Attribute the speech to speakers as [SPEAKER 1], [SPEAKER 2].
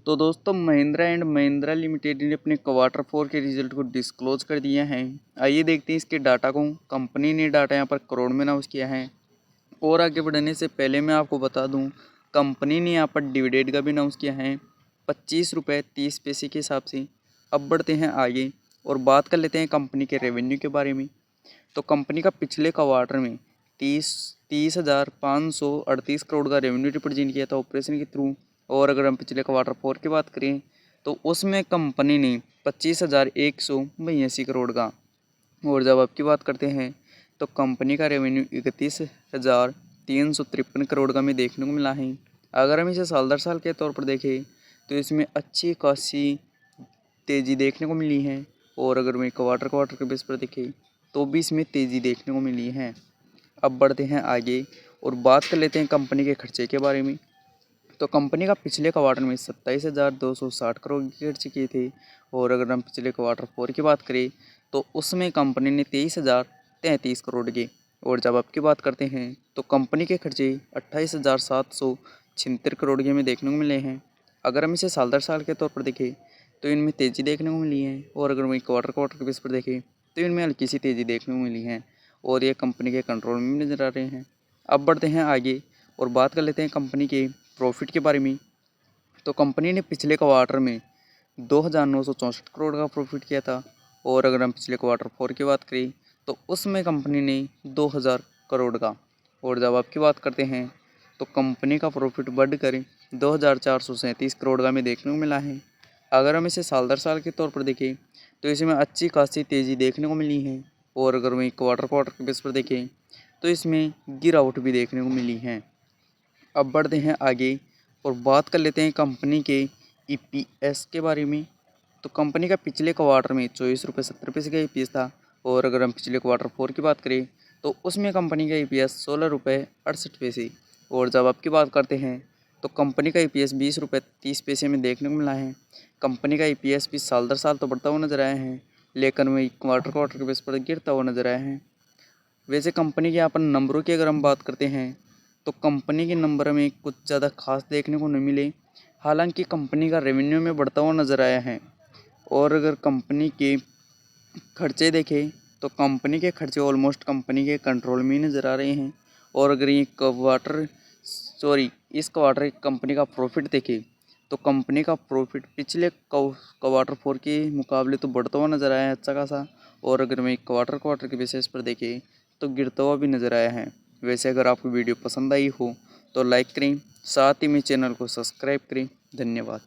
[SPEAKER 1] तो दोस्तों Mahindra and Mahindra limited ने अपने क्वार्टर 4 के रिजल्ट को डिस्क्लोज कर दिया है। आइए देखते हैं इसके डाटा को। कंपनी ने डाटा यहाँ पर करोड़ में अनाउंस किया है। और आगे बढ़ने से पहले मैं आपको बता दूं, कंपनी ने यहाँ पर डिविडेंड का भी अनाउंस किया है 25 रुपये 30 पैसे के हिसाब से। अब बढ़ते हैं आगे और बात कर लेते हैं कंपनी के रेवेन्यू के बारे में। तो कंपनी का पिछले क्वार्टर में 30,538 करोड़ का रेवेन्यू रिप्रेजेंट किया था ऑपरेशन के थ्रू। और अगर हम पिछले क्वार्टर 4 की बात करें तो उसमें कंपनी ने 25,182 करोड़ का। और जब आपकी बात करते हैं तो कंपनी का रेवेन्यू 31,353 करोड़ का में देखने को मिला है। अगर हम इसे साल दर साल के तौर पर देखें तो इसमें अच्छी खासी तेज़ी देखने को मिली है। और अगर मैं क्वार्टर के बेस पर देखें तो भी इसमें तेज़ी देखने को मिली है। अब बढ़ते हैं आगे और बात कर लेते हैं कंपनी के खर्चे के बारे में। तो कंपनी का पिछले क्वार्टर में 27,260 करोड़ के खर्चे किए थे। और अगर हम पिछले क्वार्टर 4 की बात करें तो उसमें कंपनी ने 23,033 करोड़ के। और जब आपकी बात करते हैं तो कंपनी के खर्चे 28,776 करोड़ के में देखने को मिले हैं। अगर हम इसे साल दर साल के तौर पर देखें तो इनमें तेज़ी देखने को मिली है। और अगर वही क्वार्टर के बेस पर देखें तो इनमें हल्की सी तेज़ी देखने को मिली है। और ये कंपनी के कंट्रोल में भी नज़र आ रहे हैं। अब बढ़ते हैं आगे और बात कर लेते हैं कंपनी के प्रॉफिट के बारे में। तो कंपनी ने पिछले क्वार्टर में 2,964 करोड़ का प्रॉफिट किया था। और अगर हम पिछले क्वार्टर 4 की बात करें तो उसमें कंपनी ने 2,000 करोड़ का। और जब आपकी बात करते हैं तो कंपनी का प्रॉफिट बढ़कर 2,437 करोड़ का में देखने को मिला है। अगर हम इसे साल दर साल के तौर पर देखें तो इसमें अच्छी खासी तेज़ी देखने को मिली है। और अगर वही क्वार्टर के बेस पर देखें तो इसमें गिरावट भी देखने को मिली है। अब बढ़ते हैं आगे और बात कर लेते हैं कंपनी के ईपीएस के बारे में। तो कंपनी का पिछले क्वार्टर में 24 रुपये 70 पैसे का ईपीएस था। और अगर हम पिछले क्वार्टर 4 की बात करें तो उसमें कंपनी का ईपीएस 16 रुपये 68 पैसे। और जब आपकी बात करते हैं तो कंपनी का ईपीएस 20 रुपये 30 पैसे में देखने को मिला है। कंपनी का ईपीएस भी साल दर साल तो बढ़ता हुआ नजर आया है, लेकिन वही क्वार्टर के बेस पर गिरता हुआ नजर आया है। वैसे कंपनी के यहाँ पर नंबरों की अगर हम बात करते हैं तो कंपनी के नंबर में कुछ ज़्यादा खास देखने को नहीं मिले। हालांकि कंपनी का रेवेन्यू में बढ़ता हुआ नज़र आया है। और अगर कंपनी के खर्चे देखें तो कंपनी के खर्चे ऑलमोस्ट कंपनी के कंट्रोल में ही नज़र आ रहे हैं। और अगर ये इस क्वार्टर कंपनी का प्रॉफिट देखें तो कंपनी का प्रॉफिट पिछले क्वार्टर 4 के मुकाबले तो बढ़ता हुआ नज़र आया है अच्छा खासा। और अगर मैं क्वार्टर के बेसिस पर देखें तो गिरता हुआ भी नज़र आया है। वैसे अगर आपको वीडियो पसंद आई हो तो लाइक करें, साथ ही में चैनल को सब्सक्राइब करें। धन्यवाद।